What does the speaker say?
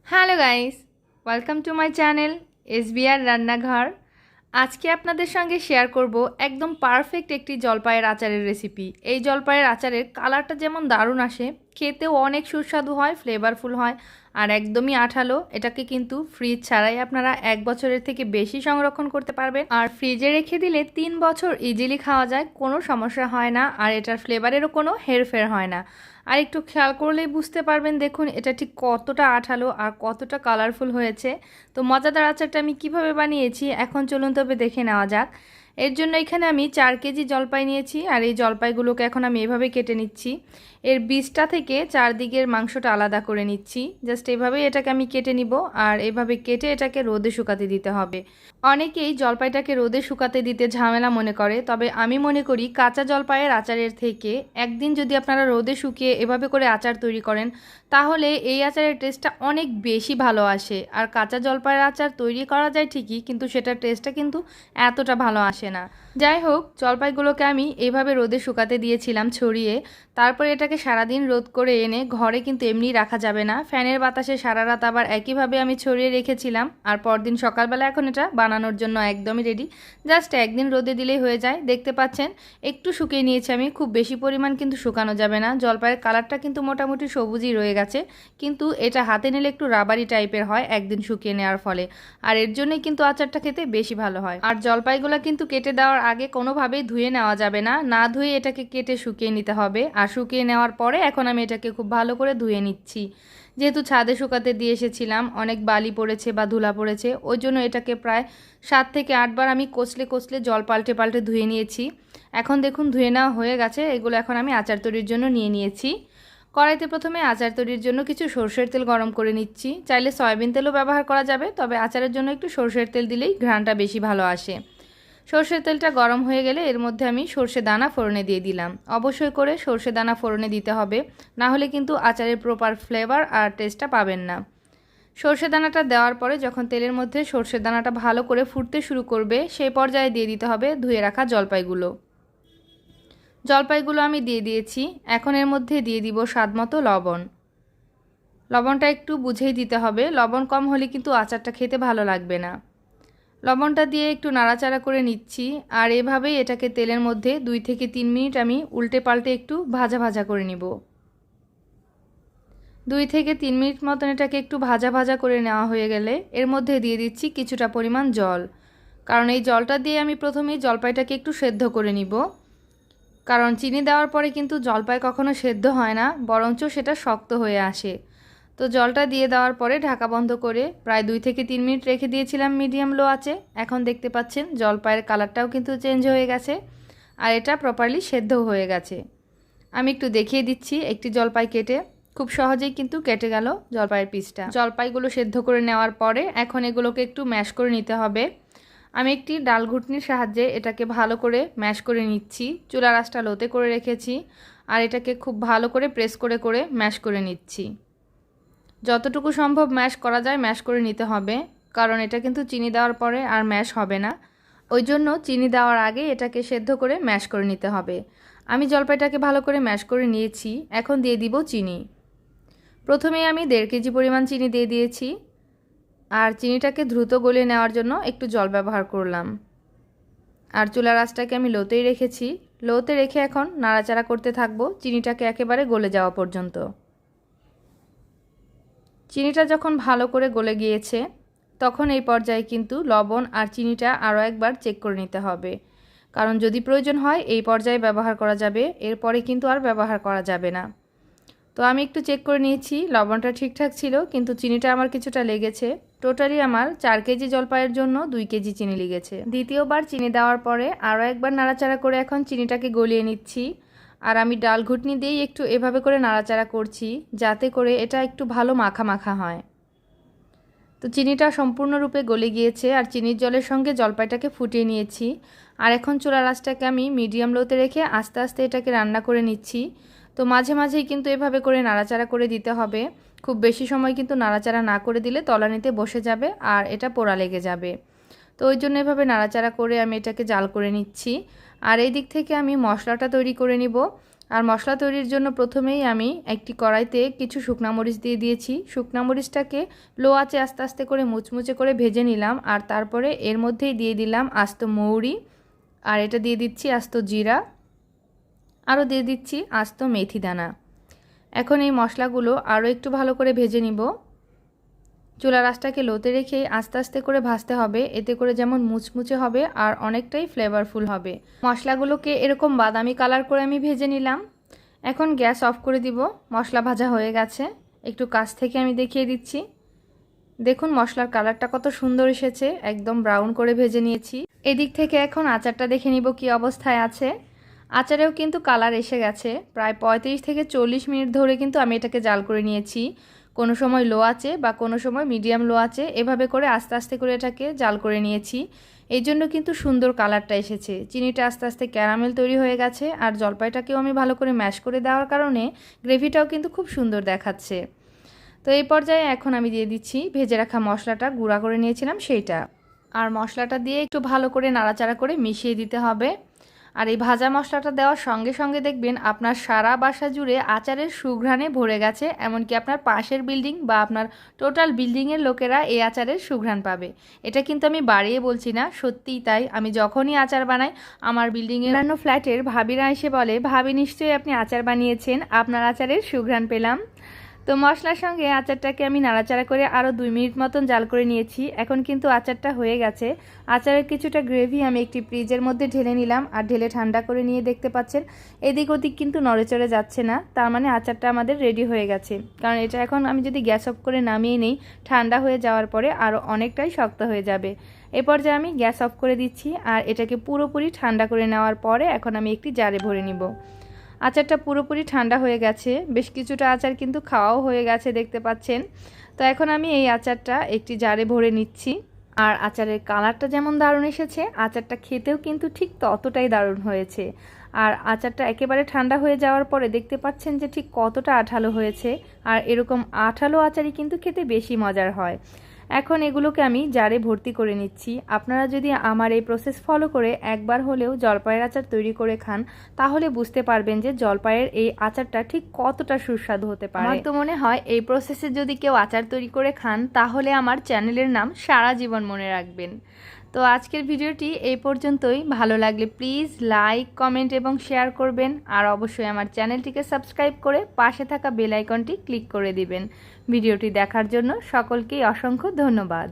Hello guys, welcome to my channel SBR রান্নাঘর। আজকে আপনাদের সঙ্গে শেয়ার করব একদম পারফেক্ট একটি জলপাইয়ের আচারের রেসিপি। এই জলপাইয়ের আচারের কালারটা যেমন দারুণ আসে, খেতেও অনেক সুস্বাদু হয়, ফ্লেভারফুল হয় আর একদমই আঠালো। এটাকে কিন্তু ফ্রিজ ছাড়াই আপনারা 1 বছরের থেকে বেশি সংরক্ষণ করতে পারবেন আর ফ্রিজে রেখে দিলে 3 বছর ইজিলি খাওয়া যায়, কোনো সমস্যা হয় না আর এটার ফ্লেভারেরও কোনো হেরফের হয় না। আর একটু খেয়াল করলেই বুঝতে পারবেন, দেখুন এটা ঠিক কতটা আঠালো আর কতটা কালারফুল হয়েছে। তো মজাদার আচারটা আমি কিভাবে বানিয়েছি এখন চলুন তবে দেখে নেওয়া যাক। এর জন্য এখানে আমি 4 কেজি জলপাই নিয়েছি আর এই জলপাইগুলোকে এখন আমি এভাবে কেটে নিচ্ছি। এর বীজটা থেকে চারদিকের মাংসটা আলাদা করে নিচ্ছি। জাস্ট এভাবেই এটাকে আমি কেটে নিব আর এভাবে কেটে এটাকে রোদে শুকাতে দিতে হবে। অনেকেই জলপাইটাকে রোদে শুকাতে দিতে ঝামেলা মনে করে, তবে আমি মনে করি কাঁচা জলপাইয়ের আচারের থেকে একদিন যদি আপনারা রোদে শুকিয়ে এভাবে করে আচার তৈরি করেন তাহলে এই আচারের টেস্টটা অনেক বেশি ভালো আসে। আর কাঁচা জলপাইয়ের আচার তৈরি করা যায় ঠিকই, কিন্তু সেটার টেস্টটা কিন্তু এতটা ভালো আসে না। যাই হোক, জলপাইগুলোকে আমি এইভাবে রোদে শুকাতে দিয়েছিলাম ছড়িয়ে। তারপরে এটাকে সারাদিন রোদ করে এনে ঘরে কিন্তু এমনি রাখা যাবে না, ফ্যানের বাতাসে সারা রাত আবার একইভাবে আমি ছড়িয়ে রেখেছিলাম। আর পরদিন সকালবেলা এখন এটা বানানোর জন্য একদমই রেডি। জাস্ট একদিন রোদে দিলেই হয়ে যায়। দেখতে পাচ্ছেন একটু শুকিয়ে নিয়েছি আমি, খুব বেশি পরিমাণ কিন্তু শুকানো যাবে না। জলপাইয়ের কালারটা কিন্তু মোটামুটি সবুজই রয়ে গেছে, কিন্তু এটা হাতে নিলে একটু রাবারি টাইপের হয় একদিন শুকিয়ে নেওয়ার ফলে। আর এর জন্যই কিন্তু আচারটা খেতে বেশি ভালো হয়। আর জলপাইগুলো কিন্তু কেটে দেওয়ার আগে কোনোভাবেই ধুয়ে নেওয়া যাবে না, না ধুয়ে এটাকে কেটে শুকিয়ে নিতে হবে। আর শুকিয়ে নেওয়ার পরে এখন আমি এটাকে খুব ভালো করে ধুয়ে নিচ্ছি। যেহেতু ছাদে শুকাতে দিয়ে এসেছিলাম, অনেক বালি পড়েছে বা ধুলা পড়েছে, ওই জন্য এটাকে প্রায় 7 থেকে 8 বার আমি কচলে কচলে জল পাল্টে পাল্টে ধুয়ে নিয়েছি। এখন দেখুন ধুয়ে নেওয়া হয়ে গেছে। এগুলো এখন আমি আচার তৈরির জন্য নিয়ে নিয়েছি। কড়াইতে প্রথমে আচার তৈরির জন্য কিছু সরষের তেল গরম করে নিচ্ছি। চাইলে সয়াবিন তেলও ব্যবহার করা যাবে, তবে আচারের জন্য একটু সরষের তেল দিলেই ঘ্রাণটা বেশি ভালো আসে। সরষের তেলটা গরম হয়ে গেলে এর মধ্যে আমি সরষে দানা ফোড়নে দিয়ে দিলাম। অবশ্যই করে সরষে দানা ফোড়নে দিতে হবে, না হলে কিন্তু আচারের প্রপার ফ্লেভার আর টেস্টটা পাবেন না। সরষে দানাটা দেওয়ার পরে যখন তেলের মধ্যে সরষের দানাটা ভালো করে ফুটতে শুরু করবে, সেই পর্যায়ে দিয়ে দিতে হবে ধুয়ে রাখা জলপাইগুলো। জলপাইগুলো আমি দিয়ে দিয়েছি। এখন এর মধ্যে দিয়ে দিব স্বাদমতো লবণ। লবণটা একটু বুঝেই দিতে হবে, লবণ কম হলে কিন্তু আচারটা খেতে ভালো লাগবে না। লবণটা দিয়ে একটু নাড়াচাড়া করে নিচ্ছি আর এভাবেই এটাকে তেলের মধ্যে 2 থেকে 3 মিনিট আমি উল্টে পাল্টে একটু ভাজা ভাজা করে নিব। 2 থেকে 3 মিনিট মতন এটাকে একটু ভাজা ভাজা করে নেওয়া হয়ে গেলে এর মধ্যে দিয়ে দিচ্ছি কিছুটা পরিমাণ জল, কারণ এই জলটা দিয়ে আমি প্রথমেই জলপাইটাকে একটু সেদ্ধ করে নিব। কারণ চিনি দেওয়ার পরে কিন্তু জলপাই কখনো সেদ্ধ হয় না, বরঞ্চ সেটা শক্ত হয়ে আসে। তো জলটা দিয়ে দেওয়ার পরে ঢাকা বন্ধ করে প্রায় 2 থেকে 3 মিনিট রেখে দিয়েছিলাম মিডিয়াম লো আঁচে। এখন দেখতে পাচ্ছেন জলপাইয়ের কালারটাও কিন্তু চেঞ্জ হয়ে গেছে আর এটা প্রপারলি সেদ্ধও হয়ে গেছে। আমি একটু দেখিয়ে দিচ্ছি একটি জলপাই কেটে, খুব সহজেই কিন্তু কেটে গেল জলপাইয়ের পিসটা। জলপাইগুলো সেদ্ধ করে নেওয়ার পরে এখন এগুলোকে একটু ম্যাশ করে নিতে হবে। আমি একটি ডাল ঘুটনির সাহায্যে এটাকে ভালো করে ম্যাশ করে নিচ্ছি। চুলার আঁচটা লোতে করে রেখেছি আর এটাকে খুব ভালো করে প্রেস করে করে ম্যাশ করে নিচ্ছি। যতটুকু সম্ভব ম্যাশ করা যায় ম্যাশ করে নিতে হবে, কারণ এটা কিন্তু চিনি দেওয়ার পরে আর ম্যাশ হবে না। ওই জন্য চিনি দেওয়ার আগে এটাকে সেদ্ধ করে ম্যাশ করে নিতে হবে। আমি জলপাইটাকে ভালো করে ম্যাশ করে নিয়েছি। এখন দিয়ে দিব চিনি। প্রথমেই আমি 1.5 কেজি পরিমাণ চিনি দিয়ে দিয়েছি আর চিনিটাকে দ্রুত গলিয়ে নেওয়ার জন্য একটু জল ব্যবহার করলাম। আর চুলার আঁচটাকে আমি লোতেই রেখেছি। লোতে রেখে এখন নাড়াচাড়া করতে থাকবো চিনিটাকে একেবারে গলে যাওয়া পর্যন্ত। চিনিটা যখন ভালো করে গলে গিয়েছে তখন এই পর্যায়ে কিন্তু লবণ আর চিনিটা আরও একবার চেক করে নিতে হবে, কারণ যদি প্রয়োজন হয় এই পর্যায়ে ব্যবহার করা যাবে, এরপরে কিন্তু আর ব্যবহার করা যাবে না। তো আমি একটু চেক করে নিয়েছি, লবণটা ঠিকঠাক ছিল, কিন্তু চিনিটা আমার কিছুটা লেগেছে। টোটালি আমার 4 কেজি জলপাইয়ের জন্য 2 কেজি চিনি লেগেছে। দ্বিতীয়বার চিনি দেওয়ার পরে আরও একবার নাড়াচাড়া করে এখন চিনিটাকে গলিয়ে নিচ্ছি। আর আমি ডাল ঘুটনি দিয়েই একটু এভাবে করে নাড়াচাড়া করছি, যাতে করে এটা একটু ভালো মাখা মাখা হয়। তো চিনিটা সম্পূর্ণরূপে গলে গিয়েছে আর চিনির জলের সঙ্গে জলপাইটাকে ফুটিয়ে নিয়েছি। আর এখন চুলার আঁচটাকে আমি মিডিয়াম লোতে রেখে আস্তে আস্তে এটাকে রান্না করে নিচ্ছি। তো মাঝে মাঝেই কিন্তু এভাবে করে নাড়াচাড়া করে দিতে হবে। খুব বেশি সময় কিন্তু নাড়াচাড়া না করে দিলে তলানিতে বসে যাবে আর এটা পোড়া লেগে যাবে। তো ওই জন্য এভাবে নাড়াচাড়া করে আমি এটাকে জাল করে নিচ্ছি। আর এই দিক থেকে আমি মশলাটা তৈরি করে নিব। আর মশলা তৈরির জন্য প্রথমেই আমি একটি কড়াইতে কিছু শুকনা মরিচ দিয়ে দিয়েছি। শুকনা মরিচটাকে লো আঁচে আস্তে আস্তে করে মুচমুচে করে ভেজে নিলাম। আর তারপরে এর মধ্যেই দিয়ে দিলাম আস্ত মৌরি, আর এটা দিয়ে দিচ্ছি আস্ত জিরা, আরও দিয়ে দিচ্ছি আস্ত মেথি দানা। এখন এই মশলাগুলো আরও একটু ভালো করে ভেজে নিব। চুলার আঁচটাকে লোতে রেখেই আস্তে আস্তে করে ভাজতে হবে, এতে করে যেমন মুচমুচে হবে আর অনেকটাই ফ্লেভারফুল হবে। মশলাগুলোকে এরকম বাদামি কালার করে আমি ভেজে নিলাম। এখন গ্যাস অফ করে দিব। মশলা ভাজা হয়ে গেছে। একটু কাছ থেকে আমি দেখিয়ে দিচ্ছি। দেখুন মশলার কালারটা কত সুন্দর এসেছে, একদম ব্রাউন করে ভেজে নিয়েছি। এদিক থেকে এখন আচারটা দেখে নিব কি অবস্থায় আছে। আচারেও কিন্তু কালার এসে গেছে। প্রায় 35 থেকে 40 মিনিট ধরে কিন্তু আমি এটাকে জাল করে নিয়েছি। কোনো সময় লো আঁচে বা কোনো সময় মিডিয়াম লো আঁচে, এভাবে করে আস্তে আস্তে করে এটাকে জাল করে নিয়েছি। এই জন্য কিন্তু সুন্দর কালারটা এসেছে। চিনিটা আস্তে আস্তে ক্যারামেল তৈরি হয়ে গেছে, আর জলপাইটাকেও আমি ভালো করে ম্যাশ করে দেওয়ার কারণে গ্রেভিটাও কিন্তু খুব সুন্দর দেখাচ্ছে। তো এই পর্যায়ে এখন আমি দিয়ে দিচ্ছি ভেজে রাখা মশলাটা, গুঁড়া করে নিয়েছিলাম সেইটা। আর মশলাটা দিয়ে একটু ভালো করে নাড়াচাড়া করে মিশিয়ে দিতে হবে। আর এই ভাজা মশলাটা দেওয়ার সঙ্গে সঙ্গে দেখবেন আপনার সারা বাসা জুড়ে আচারের সুঘ্রাণে ভরে গেছে। এমনকি আপনার পাশের বিল্ডিং বা আপনার টোটাল বিল্ডিংয়ের লোকেরা এই আচারের সুঘ্রাণ পাবে। এটা কিন্তু আমি বাড়িয়ে বলছি না, সত্যিই তাই। আমি যখনই আচার বানাই আমার বিল্ডিংয়ের অন্য ফ্ল্যাটের ভাবিরা এসে বলে, ভাবি নিশ্চয়ই আপনি আচার বানিয়েছেন, আপনার আচারের সুঘ্রাণ পেলাম। তো মশলার সঙ্গে আচারটাকে আমি নাড়াচাড়া করে আরও 2 মিনিট মতন জাল করে নিয়েছি। এখন কিন্তু আচারটা হয়ে গেছে। আচারের কিছুটা গ্রেভি আমি একটি ফ্রিজের মধ্যে ঢেলে নিলাম, আর ঢেলে ঠান্ডা করে নিয়ে দেখতে পাচ্ছেন এদিক ওদিক কিন্তু নড়েচড়ে যাচ্ছে না। তার মানে আচারটা আমাদের রেডি হয়ে গেছে। কারণ এটা এখন আমি যদি গ্যাস অফ করে নামিয়ে নিই, ঠান্ডা হয়ে যাওয়ার পরে আরও অনেকটাই শক্ত হয়ে যাবে। এ পর্যায়ে আমি গ্যাস অফ করে দিচ্ছি, আর এটাকে পুরোপুরি ঠান্ডা করে নেওয়ার পরে এখন আমি একটি জারে ভরে নিব। আচারটা পুরোপুরি ঠান্ডা হয়ে গেছে। বেশ কিছুটা আচার কিন্তু খাওয়াও হয়ে গেছে দেখতে পাচ্ছেন। তো এখন আমি এই আচারটা একটি জারে ভরে নিচ্ছি। আর আচারের কালারটা যেমন দারুণ এসেছে, আচারটা খেতেও কিন্তু ঠিক ততটাই দারুণ হয়েছে। আর আচারটা একেবারে ঠান্ডা হয়ে যাওয়ার পরে দেখতে পাচ্ছেন যে ঠিক কতটা আঠালো হয়েছে। আর এরকম আঠালো আচারই কিন্তু খেতে বেশি মজার হয়। এখন এগুলোকে আমি জারে ভর্তি করে নিচ্ছি। আপনারা যদি আমার এই প্রসেস ফলো করে একবার হলেও জলপাইয়ের আচার তৈরি করে খান, তাহলে বুঝতে পারবেন যে জলপাইয়ের এই আচারটা ঠিক কতটা সুস্বাদু হতে পারে। আমার তো মনে হয় এই প্রসেসে যদি কেউ আচার তৈরি করে খান, তাহলে আমার চ্যানেলের নাম সারা জীবন মনে রাখবেন। তো আজকের ভিডিওটি এই পর্যন্তই। ভালো লাগলে প্লিজ লাইক, কমেন্ট এবং শেয়ার করবেন। আর অবশ্যই আমার চ্যানেলটিকে সাবস্ক্রাইব করে পাশে থাকা বেল আইকনটি ক্লিক করে দিবেন। ভিডিওটি দেখার জন্য সকলকেই অসংখ্য ধন্যবাদ।